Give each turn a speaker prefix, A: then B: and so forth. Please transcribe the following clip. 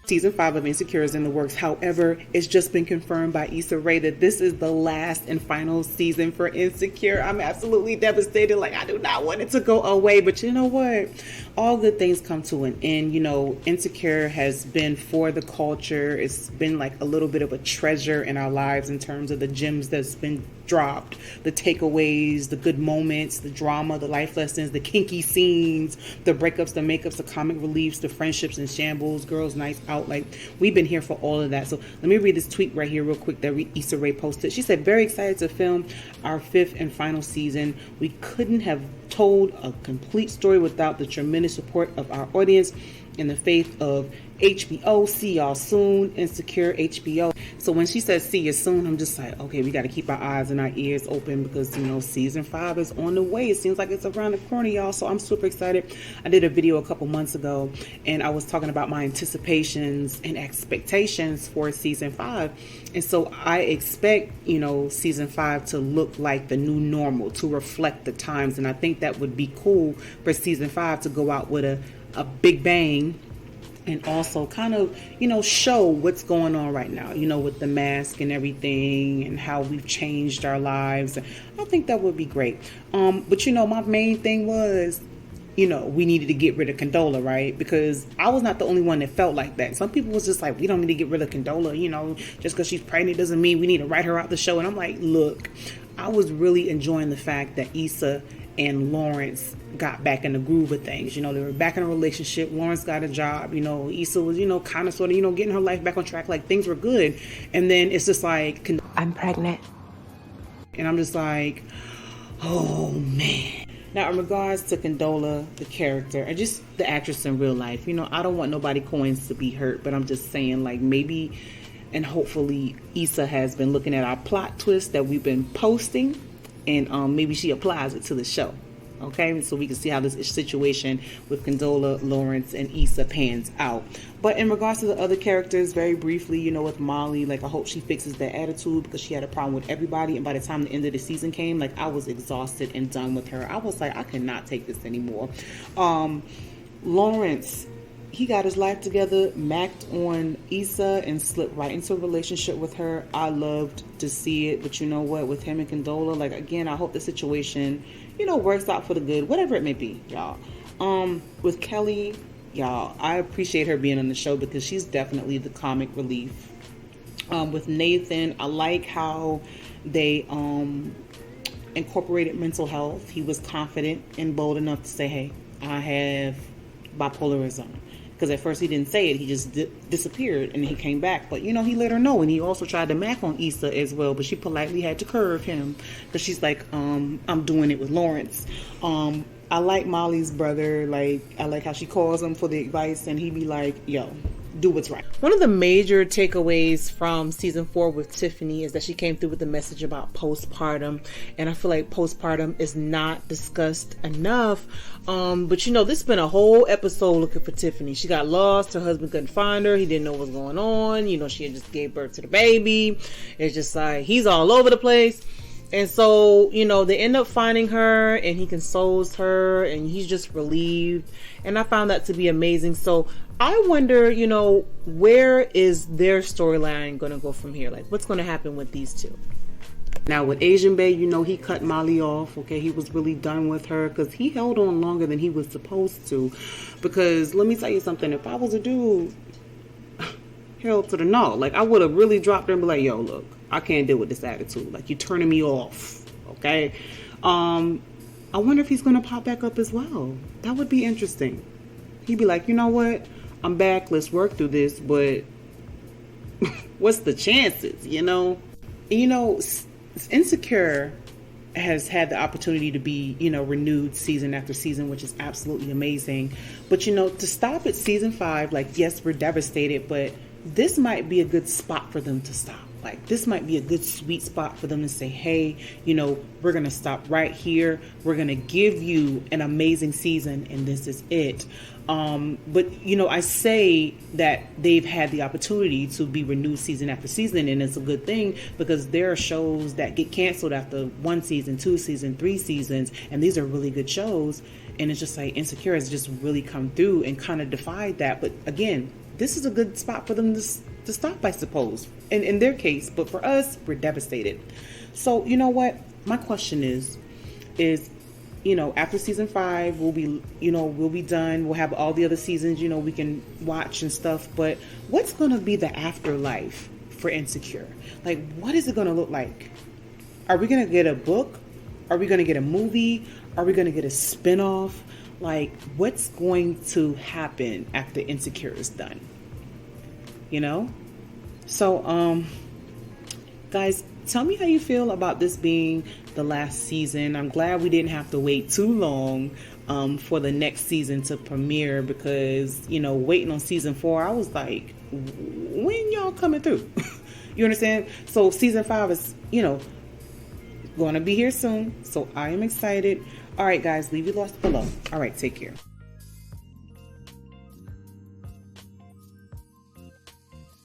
A: Season 5 of Insecure is in the works. However, it's just been confirmed by Issa Rae that this is the last and final season for Insecure. I'm absolutely devastated. Like, I do not want it to go away. But you know what? All good things come to an end. You know, Insecure has been for the culture. It's been like a little bit of a treasure in our lives in terms of the gems that's been dropped, the takeaways, the good moments, the drama, the life lessons, the kinky scenes, the breakups, the makeups, the comic reliefs, the friendships and shambles, girls' nights out. Like, we've been here for all of that. So let me read this tweet right here real quick that Issa Rae posted. She said, "Very excited to film our 5th and final season. We couldn't have told a complete story without the tremendous support of our audience and the faith of HBO. See y'all soon. Insecure HBO." So when she says see you soon, I'm just like, okay, we got to keep our eyes and our ears open because, you know, season 5 is on the way. It seems like it's around the corner, y'all. So I'm super excited. I did a video a couple months ago and I was talking about my anticipations and expectations for season 5. And so I expect, you know, season 5 to look like the new normal, to reflect the times. And I think that would be cool for season 5 to go out with a big bang. And also kind of, you know, show what's going on right now, you know, with the mask and everything and how we've changed our lives. I think that would be great. But, you know, my main thing was, you know, we needed to get rid of Condola, right? Because I was not the only one that felt like that. Some people was just like, we don't need to get rid of Condola, you know, just because she's pregnant doesn't mean we need to write her out the show. And I'm like, look, I was really enjoying the fact that Issa and Lawrence got back in the groove of things. You know, they were back in a relationship. Lawrence got a job. You know, Issa was, you know, kind of sort of, you know, getting her life back on track. Like, things were good. And then it's just like,
B: I'm pregnant.
A: And I'm just like, oh man. Now, in regards to Condola, the character, and just the actress in real life, you know, I don't want nobody coins to be hurt, but I'm just saying, like, maybe and hopefully Issa has been looking at our plot twist that we've been posting, and maybe she applies it to the show. Okay, so we can see how this situation with Condola, Lawrence, and Issa pans out. But in regards to the other characters, very briefly, you know, with Molly, like, I hope she fixes that attitude because she had a problem with everybody. And by the time the end of the season came, like, I was exhausted and done with her. I was like, I cannot take this anymore. Lawrence, he got his life together, macked on Issa, and slipped right into a relationship with her. I loved to see it. But you know what? With him and Condola, like, again, I hope the situation, you know, works out for the good, whatever it may be, y'all. With Kelly, y'all, I appreciate her being on the show because she's definitely the comic relief. With Nathan, I like how they incorporated mental health. He was confident and bold enough to say, hey, I have bipolarism. Because at first he didn't say it, he just disappeared and he came back. But, you know, he let her know, and he also tried to mac on Issa as well, but she politely had to curve him because she's like, I'm doing it with Lawrence. I like Molly's brother. Like, I like how she calls him for the advice, and he be like, yo, do what's right. One of the major takeaways from season 4 with Tiffany is that she came through with the message about postpartum, and I feel like postpartum is not discussed enough. But you know, this has been a whole episode looking for Tiffany. She got lost. Her husband couldn't find her. He didn't know what was going on. You know, she had just gave birth to the baby. It's just like, he's all over the place. And so, you know, they end up finding her, and he consoles her, and he's just relieved. And I found that to be amazing. So I wonder, you know, where is their storyline going to go from here? Like, what's going to happen with these two? Now, with Asian Bay, you know, he cut Molly off. Okay, he was really done with her because he held on longer than he was supposed to. Because let me tell you something. If I was a dude, hell to the no. Like, I would have really dropped her and be like, yo, look, I can't deal with this attitude. Like, you're turning me off. Okay. I wonder if he's going to pop back up as well. That would be interesting. He'd be like, you know what? I'm back. Let's work through this. But what's the chances, you know? And, you know, Insecure has had the opportunity to be, you know, renewed season after season, which is absolutely amazing. But, you know, to stop at season 5, like, yes, we're devastated, but this might be a good spot for them to stop. look like. This might be a good sweet spot for them to say, hey, we're going to stop right here. We're going to give you an amazing season, and this is it. But I say that they've had the opportunity to be renewed season after season, and it's a good thing because there are shows that get canceled after 1 season, 2 seasons, 3 seasons, and these are really good shows. And it's just like Insecure has just really come through and kind of defied that. But again, this is a good spot for them to stop, I suppose, in their case. But for us, we're devastated. So you know what? My question is after season 5, we'll be done. We'll have all the other seasons, we can watch and stuff. But what's going to be the afterlife for Insecure? Like, what is it going to look like? Are we going to get a book? Are we going to get a movie? Are we going to get a spinoff? Like, what's going to happen after Insecure is done? So, guys, tell me how you feel about this being the last season. I'm glad we didn't have to wait too long for the next season to premiere because, waiting on season 4, I was like, when y'all coming through? You understand? So season 5 is, going to be here soon. So I am excited. All right, guys, leave your thoughts below. All right, take care.